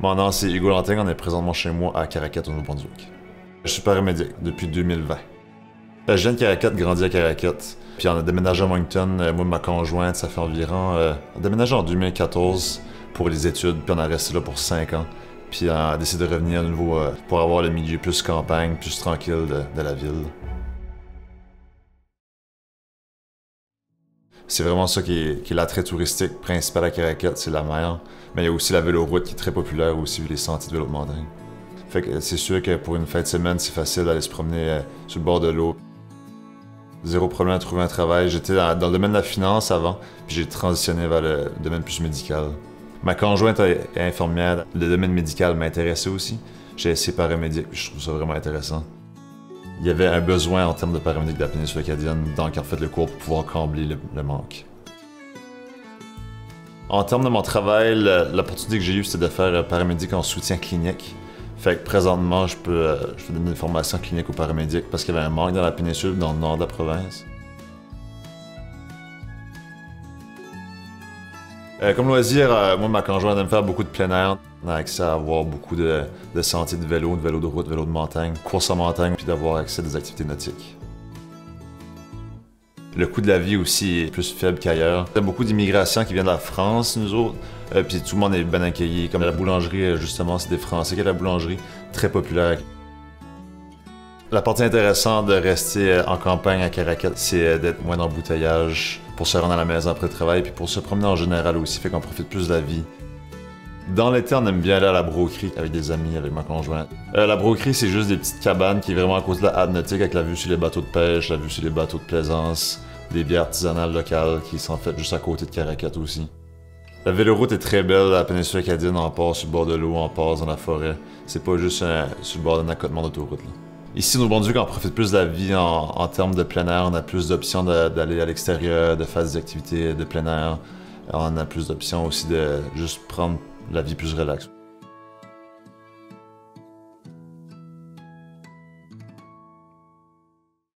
Mon nom, c'est Hugo Lanting, on est présentement chez moi à Caracat, au Nouveau-Brunswick. Je suis paramédic depuis 2020. Je viens de Caracat, grandi à Caracat. Puis on a déménagé à Moncton, moi et ma conjointe, ça fait environ... on a déménagé en 2014 pour les études, puis on a resté là pour 5 ans. Puis on a décidé de revenir à nouveau pour avoir le milieu plus campagne, plus tranquille de la ville. C'est vraiment ça qui est l'attrait touristique principal à Caracat, c'est la mer. Mais il y a aussi la véloroute qui est très populaire aussi, vu les sentiers de vélo de montagne. Fait que c'est sûr que pour une fin de semaine, c'est facile d'aller se promener sur le bord de l'eau. Zéro problème à trouver un travail. J'étais dans le domaine de la finance avant, puis j'ai transitionné vers le domaine plus médical. Ma conjointe est infirmière. Le domaine médical m'intéressait aussi. J'ai essayé paramédic, puis je trouve ça vraiment intéressant. Il y avait un besoin en termes de paramédic de la péninsule acadienne, donc en fait le cours pour pouvoir combler le manque. En termes de mon travail, l'opportunité que j'ai eue, c'était de faire paramédic en soutien clinique. Fait que présentement, je fais donner une formation clinique aux paramédics parce qu'il y avait un manque dans la péninsule, dans le nord de la province. Comme loisir, moi, ma conjointe aime faire beaucoup de plein air. On a accès à avoir beaucoup de sentiers de vélo de route, de vélo de montagne, course en montagne, puis d'avoir accès à des activités nautiques. Le coût de la vie aussi est plus faible qu'ailleurs. Il y a beaucoup d'immigration qui vient de la France, nous autres, puis tout le monde est bien accueilli. Comme la boulangerie, justement, c'est des Français qui ont la boulangerie, très populaire. La partie intéressante de rester en campagne à Caracat, c'est d'être moins d'embouteillage pour se rendre à la maison après le travail, puis pour se promener en général aussi, fait qu'on profite plus de la vie. Dans l'été, on aime bien aller à la broquerie avec des amis, avec ma conjointe. La broquerie, c'est juste des petites cabanes qui est vraiment à cause de la halte nautique, avec la vue sur les bateaux de pêche, la vue sur les bateaux de plaisance, des bières artisanales locales qui sont faites juste à côté de Caracat aussi. La véloroute est très belle, la péninsule acadienne, on passe sur le bord de l'eau, on passe dans la forêt. C'est pas juste sur le bord d'un accotement d'autoroute. Ici, au Nouveau-Brunswick, on profite plus de la vie en termes de plein air. On a plus d'options d'aller à l'extérieur, de faire des activités de plein air. On a plus d'options aussi de juste prendre la vie plus relaxe.